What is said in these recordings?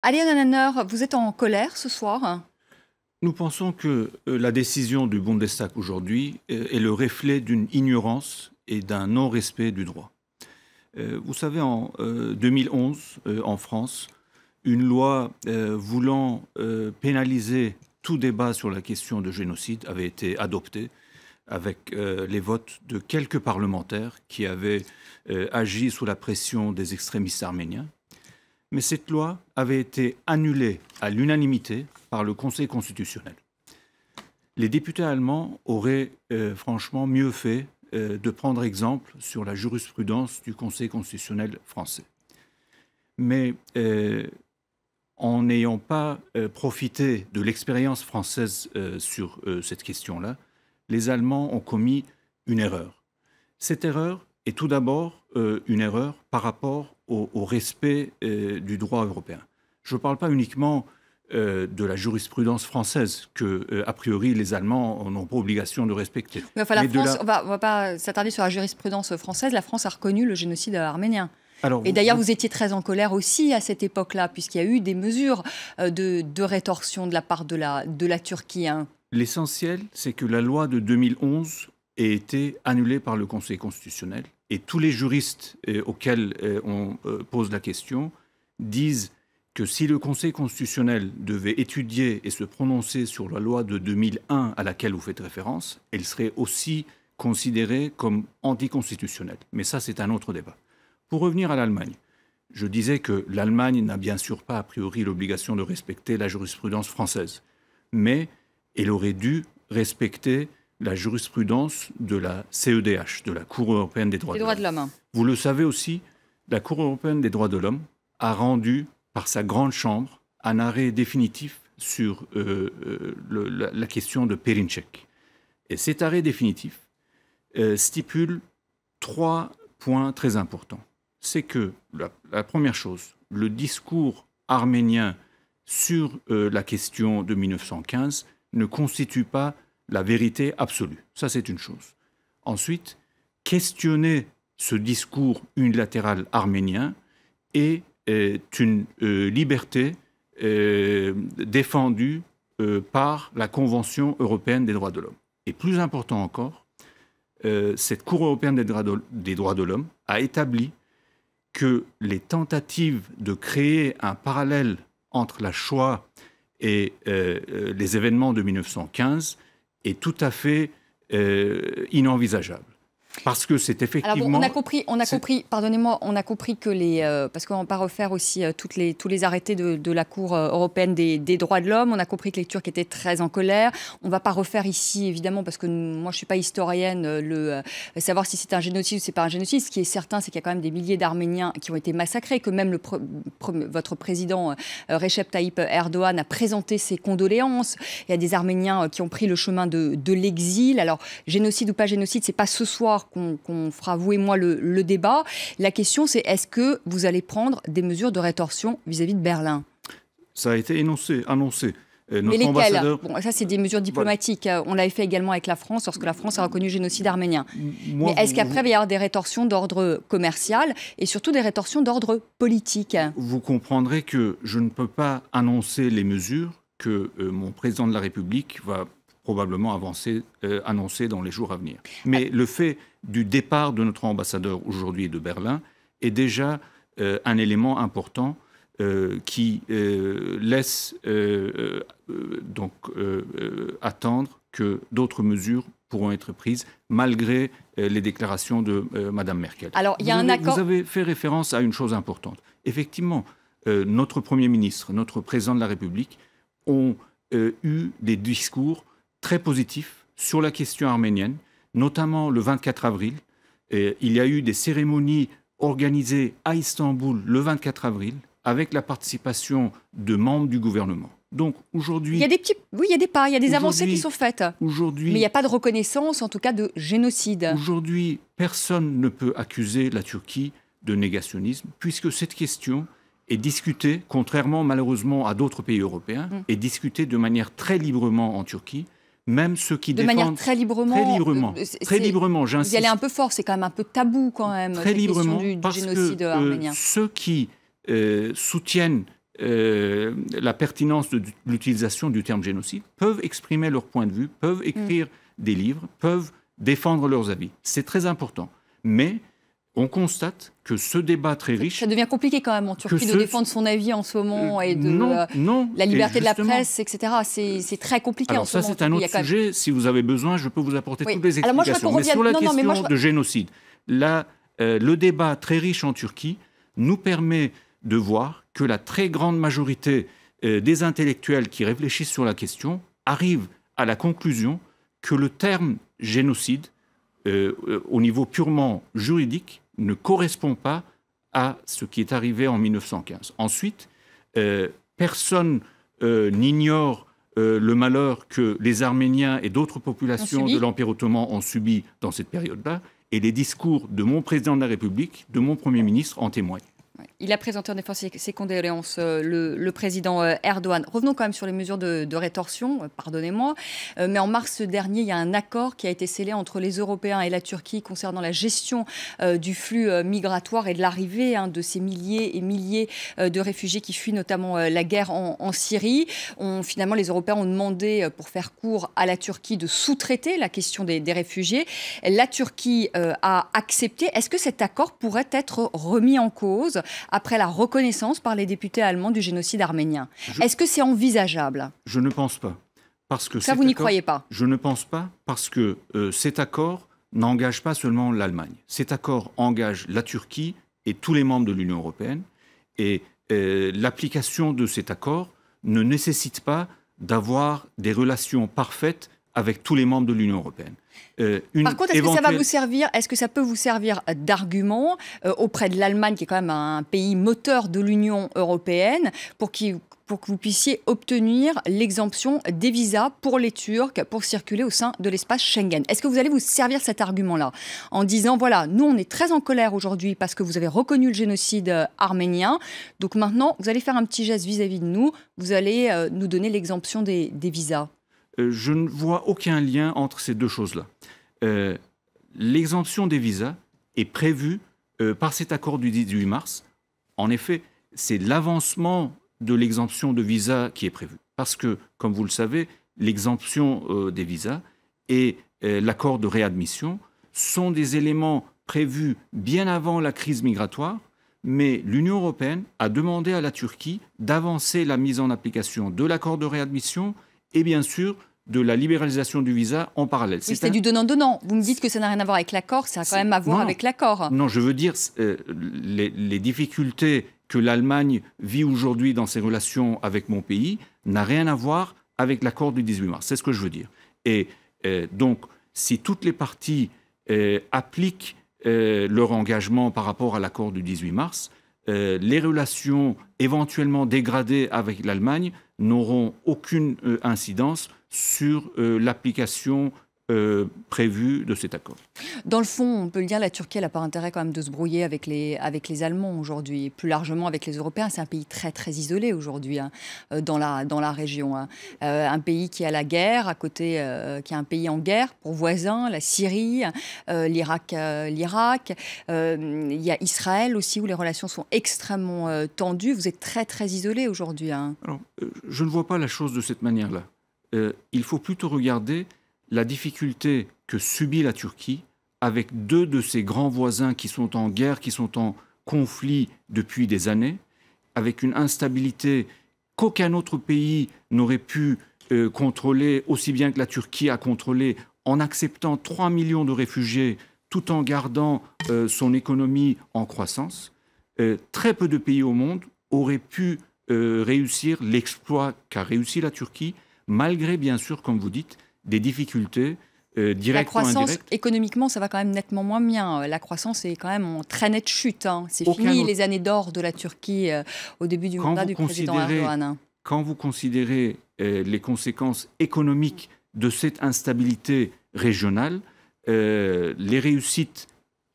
Alain Hanner, vous êtes en colère ce soir? Nous pensons que la décision du Bundestag aujourd'hui est le reflet d'une ignorance et d'un non-respect du droit. Vous savez, en 2011, en France, une loi voulant pénaliser tout débat sur la question de génocide avait été adoptée avec les votes de quelques parlementaires qui avaient agi sous la pression des extrémistes arméniens. Mais cette loi avait été annulée à l'unanimité par le Conseil constitutionnel. Les députés allemands auraient franchement mieux fait de prendre exemple sur la jurisprudence du Conseil constitutionnel français. Mais en n'ayant pas profité de l'expérience française sur cette question-là, les Allemands ont commis une erreur. Cette erreur est tout d'abord une erreur par rapport au respect du droit européen. Je ne parle pas uniquement de la jurisprudence française que, a priori, les Allemands n'ont pas obligation de respecter. Mais enfin, on va pas s'attarder sur la jurisprudence française. La France a reconnu le génocide arménien. Alors, et d'ailleurs, vous étiez très en colère aussi à cette époque-là, puisqu'il y a eu des mesures de rétorsion de la part de la Turquie. Hein. L'essentiel, c'est que la loi de 2011 ait été annulée par le Conseil constitutionnel. Et tous les juristes auxquels on pose la question disent que si le Conseil constitutionnel devait étudier et se prononcer sur la loi de 2001 à laquelle vous faites référence, elle serait aussi considérée comme anticonstitutionnelle. Mais ça, c'est un autre débat. Pour revenir à l'Allemagne, je disais que l'Allemagne n'a bien sûr pas a priori l'obligation de respecter la jurisprudence française, mais elle aurait dû respecter la jurisprudence de la CEDH, de la Cour européenne des droits de l'homme. Vous le savez aussi, la Cour européenne des droits de l'homme a rendu par sa grande chambre un arrêt définitif sur la question de Perinček. Et cet arrêt définitif stipule 3 points très importants. C'est que, la première chose, le discours arménien sur la question de 1915 ne constitue pas la vérité absolue. Ça, c'est une chose. Ensuite, questionner ce discours unilatéral arménien est une liberté défendue par la Convention européenne des droits de l'homme. Et plus important encore, cette Cour européenne des droits de l'homme a établi que les tentatives de créer un parallèle entre la Shoah et les événements de 1915 est tout à fait inenvisageable. Parce que c'est effectivement... Alors bon, on a compris, pardonnez-moi, on a compris que parce qu'on ne va pas refaire aussi tous les arrêtés de la Cour européenne des droits de l'homme, on a compris que les Turcs étaient très en colère. On ne va pas refaire ici, évidemment, parce que moi je ne suis pas historienne, savoir si c'est un génocide ou si ce n'est pas un génocide. Ce qui est certain, c'est qu'il y a quand même des milliers d'Arméniens qui ont été massacrés, que même votre président Recep Tayyip Erdogan a présenté ses condoléances. Il y a des Arméniens qui ont pris le chemin de l'exil. Alors, génocide ou pas génocide, ce n'est pas ce soir qu'on fera, vous et moi, le débat. La question, c'est est-ce que vous allez prendre des mesures de rétorsion vis-à-vis de Berlin? Ça a été annoncé. Mais lesquelles? Bon, ça, c'est des mesures diplomatiques. Voilà. On l'avait fait également avec la France, lorsque la France a reconnu le génocide arménien. Mais est-ce qu'après, il va y avoir des rétorsions d'ordre commercial et surtout des rétorsions d'ordre politique? Vous comprendrez que je ne peux pas annoncer les mesures que mon président de la République va probablement annoncer dans les jours à venir. Mais le fait du départ de notre ambassadeur aujourd'hui de Berlin est déjà un élément important qui laisse attendre que d'autres mesures pourront être prises malgré les déclarations de Mme Merkel. Alors, il y a un accord... Vous avez fait référence à une chose importante. Effectivement, notre Premier ministre, notre président de la République ont eu des discours très positif sur la question arménienne, notamment le 24 avril. Il y a eu des cérémonies organisées à Istanbul le 24 avril avec la participation de membres du gouvernement. Donc aujourd'hui... Il y a des pas, il y a des avancées qui sont faites. Mais il n'y a pas de reconnaissance, en tout cas, de génocide. Aujourd'hui, personne ne peut accuser la Turquie de négationnisme, puisque cette question est discutée, contrairement malheureusement à d'autres pays européens, est discutée de manière très librement en Turquie. Même ceux qui défendent... De manière très librement, j'insiste. Vous y allez un peu fort, c'est quand même un peu tabou quand même, très librement, du génocide arménien. Ceux qui soutiennent la pertinence de l'utilisation du terme génocide, peuvent exprimer leur point de vue, peuvent écrire des livres, peuvent défendre leurs avis. C'est très important. Mais on constate que ce débat très riche... Ça devient compliqué quand même en Turquie de défendre son avis en ce moment et de non, la liberté de la presse, etc. C'est très compliqué en ce moment. Alors ça, c'est un autre sujet. Si vous avez besoin, je peux vous apporter toutes les explications. Alors moi, je mais sur la question de génocide, là, le débat très riche en Turquie nous permet de voir que la très grande majorité des intellectuels qui réfléchissent sur la question arrivent à la conclusion que le terme génocide, au niveau purement juridique, ne correspond pas à ce qui est arrivé en 1915. Ensuite, personne n'ignore le malheur que les Arméniens et d'autres populations de l'Empire ottoman ont subi dans cette période-là, et les discours de mon président de la République, de mon Premier ministre en témoignent. Il a présenté en effet ses condoléances, le président Erdogan. Revenons quand même sur les mesures de rétorsion, pardonnez-moi. Mais en mars dernier, il y a un accord qui a été scellé entre les Européens et la Turquie concernant la gestion du flux migratoire et de l'arrivée de ces milliers et milliers de réfugiés qui fuient notamment la guerre en Syrie. Finalement, les Européens ont demandé, pour faire court à la Turquie, de sous-traiter la question des réfugiés. La Turquie a accepté. Est-ce que cet accord pourrait être remis en cause après la reconnaissance par les députés allemands du génocide arménien? Est-ce que c'est envisageable? Je ne pense pas. Parce que ça, vous n'y croyez pas? Je ne pense pas, parce que cet accord n'engage pas seulement l'Allemagne. Cet accord engage la Turquie et tous les membres de l'Union européenne. Et l'application de cet accord ne nécessite pas d'avoir des relations parfaites avec tous les membres de l'Union européenne. Par contre, est-ce que ça va vous servir, est-ce que ça peut vous servir d'argument auprès de l'Allemagne, qui est quand même un pays moteur de l'Union européenne, pour que vous puissiez obtenir l'exemption des visas pour les Turcs pour circuler au sein de l'espace Schengen? Est-ce que vous allez vous servir cet argument-là en disant, voilà, nous on est très en colère aujourd'hui parce que vous avez reconnu le génocide arménien, donc maintenant vous allez faire un petit geste vis-à-vis de nous, vous allez nous donner l'exemption des visas? Je ne vois aucun lien entre ces deux choses-là. L'exemption des visas est prévue par cet accord du 18 mars. En effet, c'est l'avancement de l'exemption de visa qui est prévu. Parce que, comme vous le savez, l'exemption des visas et l'accord de réadmission sont des éléments prévus bien avant la crise migratoire, mais l'Union européenne a demandé à la Turquie d'avancer la mise en application de l'accord de réadmission et bien sûr de la libéralisation du visa en parallèle. Oui, c'est du donnant-donnant. Vous me dites que ça n'a rien à voir avec l'accord, ça a quand même à voir avec l'accord. Non, je veux dire, les difficultés que l'Allemagne vit aujourd'hui dans ses relations avec mon pays n'a rien à voir avec l'accord du 18 mars. C'est ce que je veux dire. Et donc, si toutes les parties appliquent leur engagement par rapport à l'accord du 18 mars, les relations éventuellement dégradées avec l'Allemagne n'auront aucune incidence sur l'application prévue de cet accord. Dans le fond, on peut le dire, la Turquie n'a pas intérêt quand même de se brouiller avec les Allemands aujourd'hui, plus largement avec les Européens. C'est un pays très très isolé aujourd'hui dans la région. Un pays qui a la guerre à côté, qui est un pays en guerre pour voisins, la Syrie, l'Irak. Il y a Israël aussi où les relations sont extrêmement tendues. Vous êtes très très isolé aujourd'hui. Alors, je ne vois pas la chose de cette manière-là. Il faut plutôt regarder la difficulté que subit la Turquie avec deux de ses grands voisins qui sont en guerre, qui sont en conflit depuis des années, avec une instabilité qu'aucun autre pays n'aurait pu contrôler aussi bien que la Turquie a contrôlé en acceptant 3 millions de réfugiés tout en gardant son économie en croissance. Très peu de pays au monde auraient pu réussir l'exploit qu'a réussi la Turquie, malgré, bien sûr, comme vous dites, des difficultés directes ou indirectes. La croissance, économiquement, ça va quand même nettement moins bien. La croissance est quand même en très nette chute. C'est fini les années d'or de la Turquie au début du mandat du président Erdogan. Quand vous considérez les conséquences économiques de cette instabilité régionale, les réussites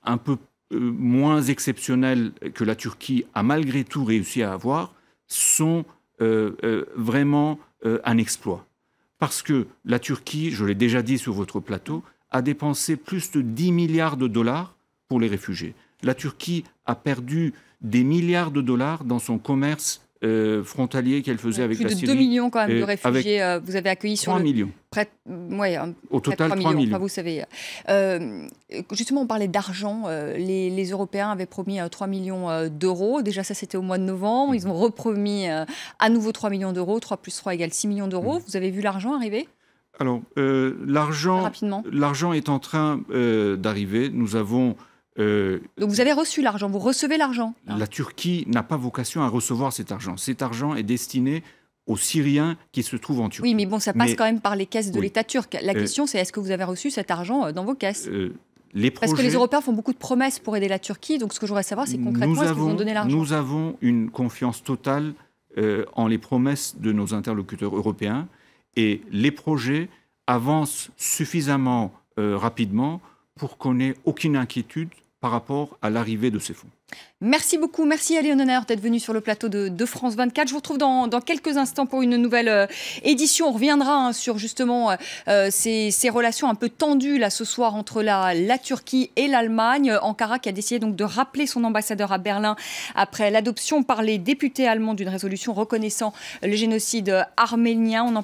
un peu moins exceptionnelles que la Turquie a malgré tout réussi à avoir sont vraiment un exploit. Parce que la Turquie, je l'ai déjà dit sur votre plateau, a dépensé plus de 10 milliards de dollars pour les réfugiés. La Turquie a perdu des milliards de dollars dans son commerce frontalier qu'elle faisait avec la Syrie. Plus de 2 millions quand même de réfugiés. Vous avez accueilli 3 millions. Au total, 3 millions. millions. Enfin, vous savez. Justement, on parlait d'argent. Les Européens avaient promis 3 millions d'euros. Déjà, ça, c'était au mois de novembre. Ils ont repromis à nouveau 3 millions d'euros. 3 plus 3 égale 6 millions d'euros. Vous avez vu l'argent arriver ? Alors, l'argent est en train d'arriver. Nous avons... Donc vous avez reçu l'argent, vous recevez l'argent. La Turquie n'a pas vocation à recevoir cet argent. Cet argent est destiné aux Syriens qui se trouvent en Turquie. Oui, mais bon, ça passe quand même par les caisses de l'État turc. La question, c'est est-ce que vous avez reçu cet argent dans vos caisses ? Parce que les Européens font beaucoup de promesses pour aider la Turquie. Donc ce que je voudrais savoir, c'est concrètement, est-ce qu'ils vont donner l'argent ? Nous avons une confiance totale en les promesses de nos interlocuteurs européens. Et les projets avancent suffisamment rapidement pour qu'on n'ait aucune inquiétude par rapport à l'arrivée de ces fonds. Merci beaucoup. Merci à Léon Honner d'être venu sur le plateau de France 24. Je vous retrouve dans quelques instants pour une nouvelle édition. On reviendra sur justement ces relations un peu tendues là ce soir entre la Turquie et l'Allemagne. Ankara qui a décidé donc de rappeler son ambassadeur à Berlin après l'adoption par les députés allemands d'une résolution reconnaissant le génocide arménien. On en